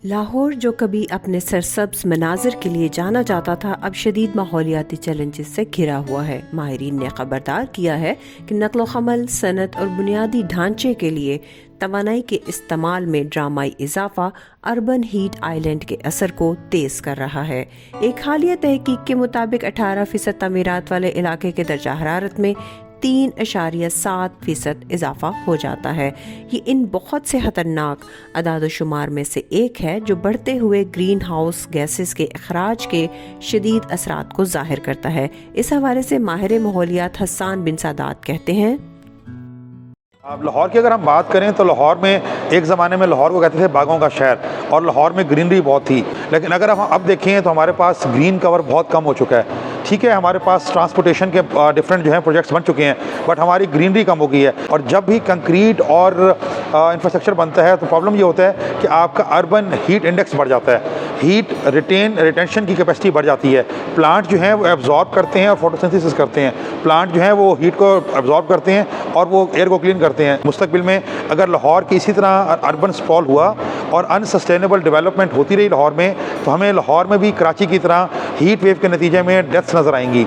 लाहौर जो कभी अपने सरसब्ज मनाजिर के लिए जाना जाता था, अब शदीद माहौलियाती चैलेंजेस से घिरा हुआ है। माहिरीन ने खबरदार किया है कि नकलो हमल, सनत और बुनियादी ढांचे के लिए तवानाई के इस्तेमाल में ड्रामाई इजाफा अर्बन हीट आइलैंड के असर को तेज कर रहा है। एक हालिया तहकीक के मुताबिक 18% तमीरात वाले इलाके के दर्जा हरारत में 3.7% इजाफा हो जाता है। ये इन बहुत से खतरनाक अदाद-ओ-शुमार में से एक है जो बढ़ते हुए ग्रीन हाउस गैसेस के अखराज के शदीद असरात को जाहिर करता है। इस हवाले से माहिर माहौलियात हसन बिन सादात कहते हैं, अब लाहौर की अगर हम बात करें तो लाहौर में एक ज़माने में लाहौर को कहते थे बागों का शहर, और लाहौर में ग्रीनरी बहुत थी। लेकिन अगर हम अब देखें तो हमारे पास ग्रीन कवर बहुत कम हो चुका है। ठीक है, हमारे पास ट्रांसपोर्टेशन के डिफरेंट जो हैं प्रोजेक्ट्स बन चुके हैं, बट हमारी ग्रीनरी कम हो गई है। और जब भी कंक्रीट और इंफ्रास्ट्रक्चर बनता है तो प्रॉब्लम ये होता है कि आपका अर्बन हीट इंडेक्स बढ़ जाता है, हीट रिटेंशन की कैपेसिटी बढ़ जाती है। प्लांट जो हैं वो एब्जॉर्ब करते हैं और फोटोसिंथेसिस करते हैं। प्लांट जो हैं वो हीट को एब्जॉर्ब करते हैं और वो एयर को क्लीन करते हैं। मुस्तकबिल में अगर लाहौर की इसी तरह अर्बन स्प्रॉल हुआ और अनसस्टेनेबल डेवलपमेंट होती रही लाहौर में, तो हमें लाहौर में भी कराची की तरह हीट वेव के नतीजे में डेथ्स नज़र आएंगी।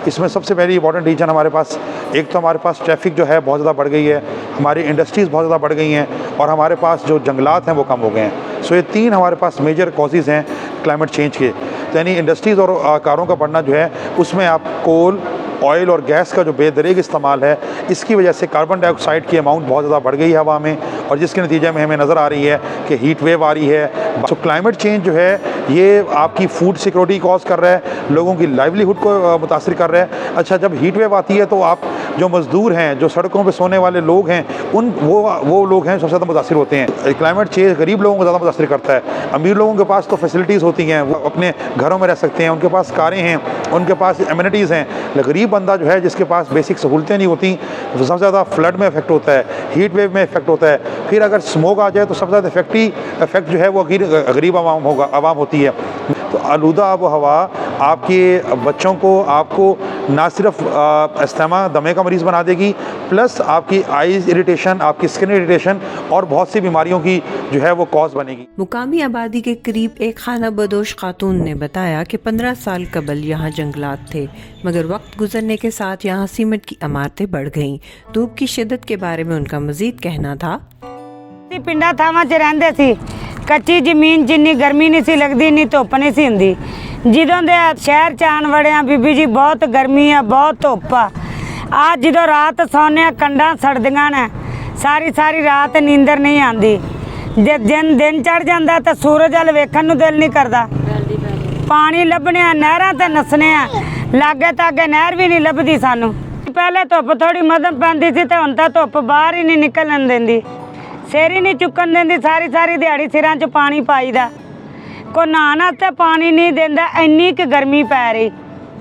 इसमें सबसे पहली इंपॉर्टेंट रीजन हमारे पास, एक तो हमारे पास ट्रैफिक जो है बहुत ज़्यादा बढ़ गई है, हमारी इंडस्ट्रीज़ बहुत ज़्यादा बढ़ गई हैं, और हमारे पास जो जंगलात हैं वो कम हो गए हैं। सो ये तीन हमारे पास मेजर कॉजेज़ हैं क्लाइमेट चेंज के। तो यानी इंडस्ट्रीज़ और कारों का बढ़ना जो है, उसमें आप कोल, ऑयल और गैस का जो बेदरेग इस्तेमाल है, इसकी वजह से कार्बन डाइऑक्साइड की अमाउंट बहुत ज़्यादा बढ़ गई है हवा में, और जिसके नतीजे में हमें नज़र आ रही है कि हीट वेव आ रही है। तो क्लाइमेट चेंज जो है ये आपकी फूड सिक्योरिटी कॉज कर रहा है, लोगों की लाइवलीहुड को मुतासर कर रहा है। अच्छा, जब हीट वेव आती है तो आप जो मज़दूर हैं, जो सड़कों पर सोने वाले लोग हैं, वो लोग हैं सबसे ज़्यादा मुतासर होते हैं। क्लाइमेट चेंज गरीब लोगों को ज़्यादा मुतासर करता है। अमीर लोगों के पास तो फैसिलिटीज़ होती हैं, वो अपने घरों में रह सकते हैं, उनके पास कारें हैं, उनके पास एमिनिटीज़ हैं। गरीब बंदा जो है जिसके पास बेसिक सहूलतें नहीं होती, वो सबसे ज़्यादा फ्लड में इफेक्ट होता है, हीट वेव में इफेक्ट होता है। फिर अगर स्मोक आ जाए तो सबसे ज़्यादा इफेक्ट जो है वो गरीब आवाम होती है। तो आलूदा आब हवा आपके बच्चों को, आपको ना सिर्फ अस्थमा दमे का मरीज़ बना देगी, प्लस आपकी आईज इरिटेशन, आपकी स्किन इरिटेशन और बहुत सी बीमारियों की जो है वो कॉज बनेगी। मुकामी आबादी के करीब एक खाना बदोश खातून ने बताया कि 15 साल कबल यहाँ जंगलात थे, मगर वक्त गुजरने के साथ यहाँ सीमेंट की इमारतें बढ़ गईं। धूप की शिद्दत के बारे में उनका मजीद कहना था, पिंडा थावां च रहिंदे सी, कच्ची जमीन जिन्नी गर्मी नहीं सी लगदी, इन्नी धुप्प नहीं सी हुंदी। ਜਦੋਂ ਦੇ शहर च आन वड़िया बीबी जी बहुत गर्मी है, बहुत धुप्प आ। जो रात सौने कंडां सड़दियां ने, सारी सारी रात नींदर नहीं आती। जे दिन चढ़ जाता तो सूरज वाल वेखण नूं दिल नहीं करता। पानी लभने नहरां ते नसने, लागे तागे नहर भी नहीं लभदी सानूं। पहले धुप्प थोड़ी मधम पैंदी सी, ते हुण तां धुप्प बाहर ही नहीं निकलन देंदी, सिर ही नहीं चुकन देंदी। सारी सारी दिहाड़ी सिरां च पानी पाईदा, को नहाना तो पानी नहीं देता, इन्नी की गर्मी पै रही,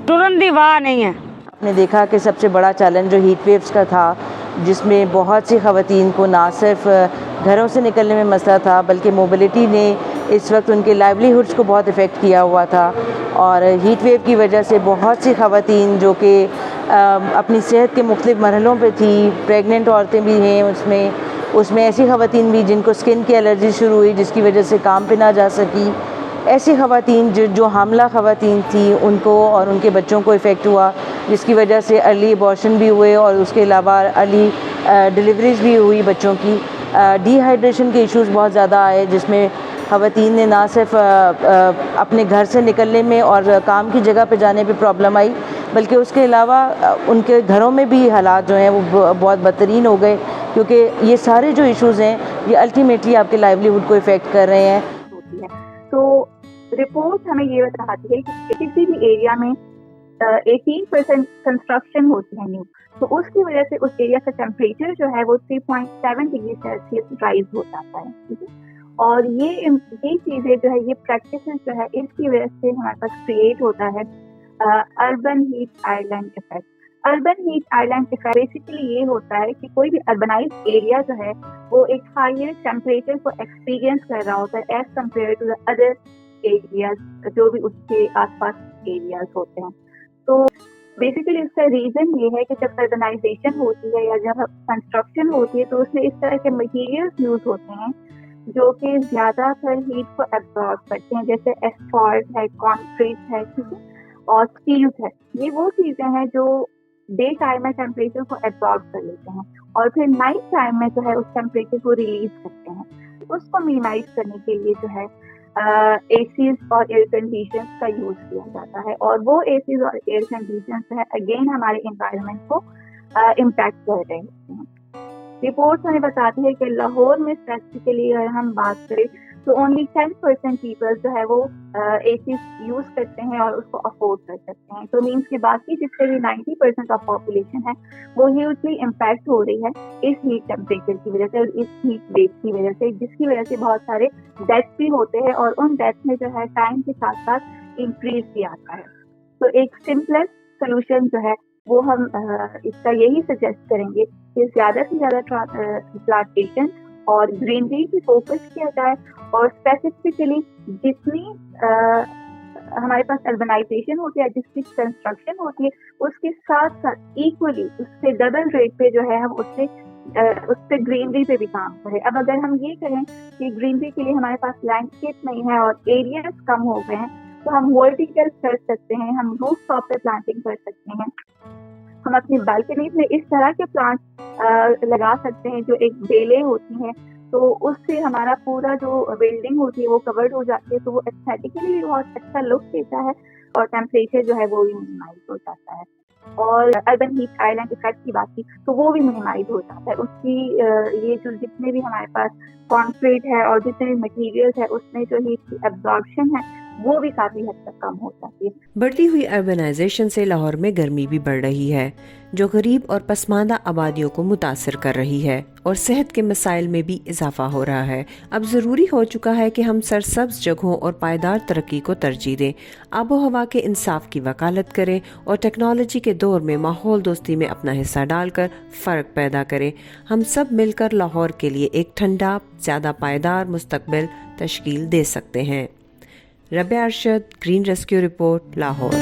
टुरन दी वाह नहीं है। आपने देखा कि सबसे बड़ा चैलेंज जो हीट वेव्स का था, जिसमें बहुत सी ख़वातीन को ना सिर्फ घरों से निकलने में मसला था, बल्कि मोबिलिटी ने इस वक्त उनके लाइवलीहुड्स को बहुत इफ़ेक्ट किया हुआ था। और हीट वेव की वजह से बहुत सी ख़वातीन जो कि अपनी सेहत के मुख्तलिफ मरहलों पे थी, प्रेगनेंट औरतें भी हैं उसमें ऐसी ख़वातीन भी जिनको स्किन की एलर्जी शुरू हुई, जिसकी वजह से काम पे ना जा सकी। ऐसी ख़वातीन जो हामला ख़वातीन थी, उनको और उनके बच्चों को इफ़ेक्ट हुआ, जिसकी वजह से अर्ली अबॉर्शन भी हुए, और उसके अलावा अर्ली डिलीवरीज़ भी हुई बच्चों की। डिहाइड्रेशन के इश्यूज़ बहुत ज़्यादा आए, जिसमें ख़वातीन ने ना सिर्फ अपने घर से निकलने में और काम की जगह पे जाने पे प्रॉब्लम आई, बल्कि उसके अलावा उनके घरों में भी हालात जो हैं वो बहुत बदतरीन हो गए, क्योंकि ये सारे जो इश्यूज़ हैं ये अल्टीमेटली आपके लाइवलीहुड को इफ़ेक्ट कर रहे हैं। तो रिपोर्ट हमें ये बताती है कि किसी भी एरिया में 18% कंस्ट्रक्शन होती है न्यू, तो उसकी वजह से उस एरिया का टेम्परेचर जो है वो 3.7 डिग्री सेल्सियस राइज हो जाता है। ठीक है, और ये चीज़ें जो है, ये प्रैक्टिसेस जो है, इसकी वजह से हमारे पास क्रिएट होता है urban heat island effect. Urban heat island effect basically ये होता है कि कोई भी अर्बनाइज्ड एरिया जो है वो एक हायर टेम्परेचर को एक्सपीरियंस कर रहा होता है as compare to the other areas जो भी उसके आसपास एरियाज होते हैं। तो बेसिकली इसका रीजन ये है कि जब अर्बनाइजेशन होती है या जब कंस्ट्रक्शन होती है तो उसमें इस तरह के मटेरियल्स यूज होते हैं जो कि ज़्यादातर हीट को एब्जॉर्ब करते हैं, जैसे एस्फॉल्ट है, कंक्रीट है, ठीक है, और स्टील है। ये वो चीज़ें हैं जो डे टाइम में टेम्परेचर को एब्जॉर्ब कर लेते हैं और फिर नाइट टाइम में जो है उस टेम्परेचर को रिलीज करते हैं। उसको मिनिमाइज करने के लिए जो है एसीज और एयर कंडीशंस का यूज़ किया जाता है, और वो एसीज और एयर कंडीशंस जो है अगेन हमारे एनवायरनमेंट को इम्पैक्ट कर रहे होते हैं। रिपोर्ट्स हमें बताती है कि लाहौर में स्पेसिफिकली अगर हम बात करें तो ओनली 10% पीपल जो है वो एसी यूज करते हैं और उसको अफोर्ड कर सकते हैं। तो मीन्स के बाकी जितने भी 90% ऑफ पॉपुलेशन है वो ह्यूजली इम्पैक्ट हो रही है इस हीट टेम्परेचर की वजह से और इस हीट वेव की वजह से, जिसकी वजह से बहुत सारे डेथ भी होते हैं और उन डेथ में जो है टाइम के साथ साथ इंक्रीज भी आता है। तो एक सिंपलेस्ट सोल्यूशन जो है वो हम इसका यही सजेस्ट करेंगे कि ज़्यादा से ज़्यादा प्लांटेशन और ग्रीनरी पे फोकस किया जाए, और स्पेसिफिकली जितनी हमारे पास अर्बनाइजेशन होती है, जिसकी कंस्ट्रक्शन होती है, उसके साथ साथ इक्वली उससे डबल रेट पे जो है हम उससे ग्रीनरी पे भी काम करें। अब अगर हम ये करें कि ग्रीनरी के लिए हमारे पास लैंडस्केप नहीं है और एरियाज कम हो गए हैं, तो हम वर्टिकल कर सकते हैं, हम रूफ टॉप पे प्लांटिंग कर सकते हैं, हम अपनी बालकनीज में इस तरह के प्लांट लगा सकते हैं जो एक बेलें होती हैं, तो उससे हमारा पूरा जो बिल्डिंग होती है वो कवर्ड हो जाती है, तो वो एस्थेटिकली भी बहुत अच्छा लुक देता है और टेम्परेचर जो है वो भी मिनिमाइज हो जाता है। और अर्बन हीट आइलैंड इफेक्ट की बात की तो वो भी मिनिमाइज हो जाता है। उसकी ये जो जितने भी हमारे पास कॉन्क्रीट है और जितने भी मटेरियल्स है उसमें जो हीट की एब्जॉर्प्शन है वो भी काफी हद तक कम हो जाती है। बढ़ती हुई अर्बनाइजेशन से लाहौर में गर्मी भी बढ़ रही है, जो गरीब और पसमानदा आबादियों को मुतासर कर रही है और सेहत के मसाइल में भी इजाफा हो रहा है। अब ज़रूरी हो चुका है कि हम सरसब्ज जगहों और पायदार तरक्की को तरजीह दें, आबो हवा के इंसाफ की वकालत करें और टेक्नोलॉजी के दौर में माहौल दोस्ती में अपना हिस्सा डालकर फ़र्क पैदा करें। हम सब मिलकर लाहौर के लिए एक ठंडा, ज़्यादा पायदार मुस्तकबिल तश्कील दे सकते हैं। Rabia Arshad, green rescue report, Lahore.